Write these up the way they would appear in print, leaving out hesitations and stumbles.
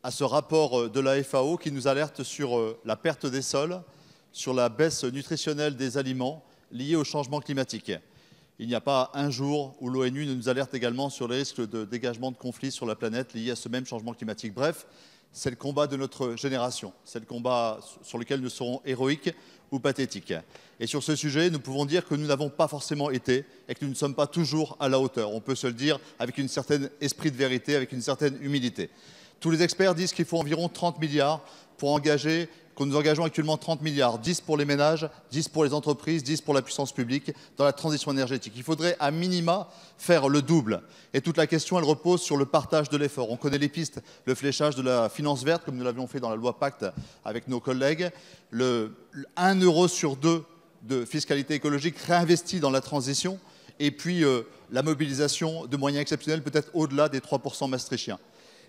à ce rapport de la FAO qui nous alerte sur la perte des sols, sur la baisse nutritionnelle des aliments liés au changement climatique. Il n'y a pas un jour où l'ONU ne nous alerte également sur les risques de dégagement de conflits sur la planète liés à ce même changement climatique. Bref, c'est le combat de notre génération. C'est le combat sur lequel nous serons héroïques ou pathétiques. Et sur ce sujet, nous pouvons dire que nous n'avons pas forcément été et que nous ne sommes pas toujours à la hauteur. On peut se le dire avec un certain esprit de vérité, avec une certaine humilité. Tous les experts disent qu'il faut environ 30 milliards pour engager, que nous engageons actuellement 30 milliards, 10 pour les ménages, 10 pour les entreprises, 10 pour la puissance publique dans la transition énergétique. Il faudrait à minima faire le double. Et toute la question, elle repose sur le partage de l'effort. On connaît les pistes, le fléchage de la finance verte, comme nous l'avions fait dans la loi Pacte avec nos collègues, 1 euro sur 2 de fiscalité écologique réinvesti dans la transition, et puis la mobilisation de moyens exceptionnels, peut-être au-delà des 3% maastrichtiens.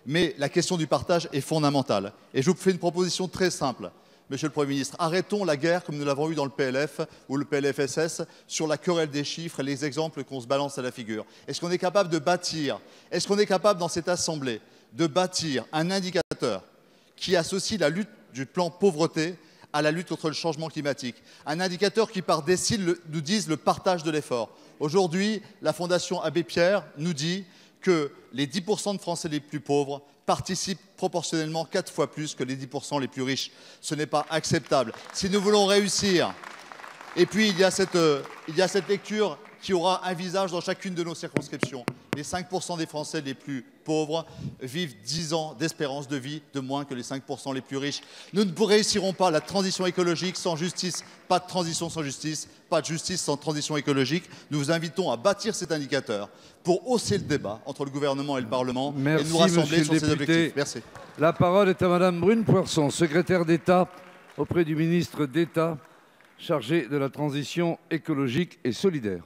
Mais la question du partage est fondamentale. Et je vous fais une proposition très simple, Monsieur le Premier ministre. Arrêtons la guerre, comme nous l'avons eu dans le PLF ou le PLFSS, sur la querelle des chiffres et les exemples qu'on se balance à la figure. Est-ce qu'on est capable de bâtir, est-ce qu'on est capable dans cette Assemblée de bâtir un indicateur qui associe la lutte du plan pauvreté à la lutte contre le changement climatique? Un indicateur qui, par décile, nous dise le partage de l'effort. Aujourd'hui, la Fondation Abbé Pierre nous dit que les 10% de Français les plus pauvres participent proportionnellement 4 fois plus que les 10% les plus riches. Ce n'est pas acceptable. Si nous voulons réussir, et puis il y a cette lecture qui aura un visage dans chacune de nos circonscriptions. Les 5% des Français les plus pauvres vivent 10 ans d'espérance de vie de moins que les 5% les plus riches. Nous ne réussirons pas la transition écologique sans justice. Pas de transition sans justice, pas de justice sans transition écologique. Nous vous invitons à bâtir cet indicateur pour hausser le débat entre le gouvernement et le Parlement. Merci, et nous rassembler monsieur sur le ces député. objectifs. Merci. La parole est à Madame Brune Poirson, secrétaire d'État auprès du ministre d'État chargé de la transition écologique et solidaire.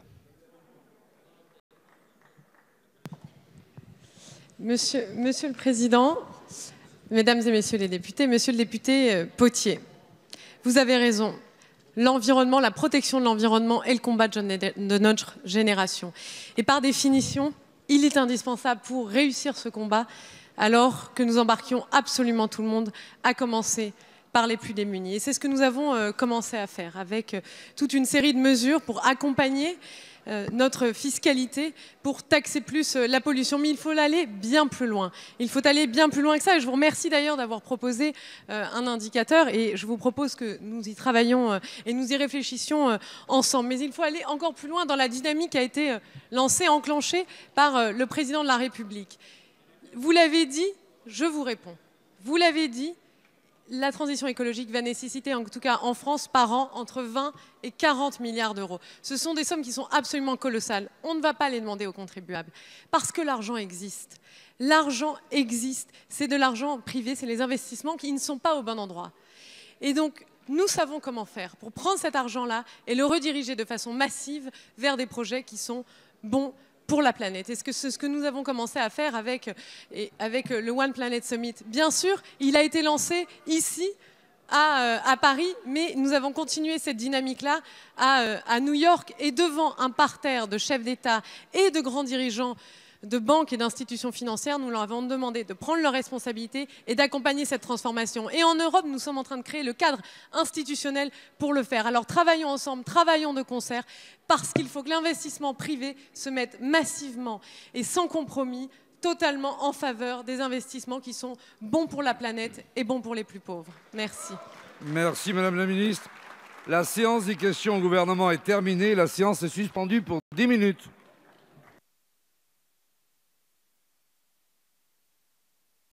Monsieur le Président, Mesdames et Messieurs les députés, Monsieur le député Potier, vous avez raison. L'environnement, la protection de l'environnement est le combat de notre génération. Et par définition, il est indispensable pour réussir ce combat, alors que nous embarquions absolument tout le monde, à commencer par les plus démunis. Et c'est ce que nous avons commencé à faire avec toute une série de mesures pour accompagner notre fiscalité, pour taxer plus la pollution. Mais il faut aller bien plus loin. Il faut aller bien plus loin que ça. Et je vous remercie d'ailleurs d'avoir proposé un indicateur. Et je vous propose que nous y travaillions et nous y réfléchissions ensemble. Mais il faut aller encore plus loin dans la dynamique qui a été lancée, enclenchée par le Président de la République. Vous l'avez dit, je vous réponds. Vous l'avez dit, la transition écologique va nécessiter, en tout cas en France, par an, entre 20 et 40 milliards d'euros. Ce sont des sommes qui sont absolument colossales. On ne va pas les demander aux contribuables, parce que l'argent existe. L'argent existe. C'est de l'argent privé, c'est les investissements qui ne sont pas au bon endroit. Et donc, nous savons comment faire pour prendre cet argent-là et le rediriger de façon massive vers des projets qui sont bons pour la planète. Et c'est ce que nous avons commencé à faire avec le One Planet Summit. Bien sûr, il a été lancé ici, à Paris, mais nous avons continué cette dynamique-là à New York et devant un parterre de chefs d'État et de grands dirigeants de banques et d'institutions financières, nous leur avons demandé de prendre leurs responsabilités et d'accompagner cette transformation. Et en Europe, nous sommes en train de créer le cadre institutionnel pour le faire. Alors travaillons ensemble, travaillons de concert, parce qu'il faut que l'investissement privé se mette massivement et sans compromis, totalement en faveur des investissements qui sont bons pour la planète et bons pour les plus pauvres. Merci. Merci Madame la Ministre. La séance des questions au gouvernement est terminée. La séance est suspendue pour 10 minutes.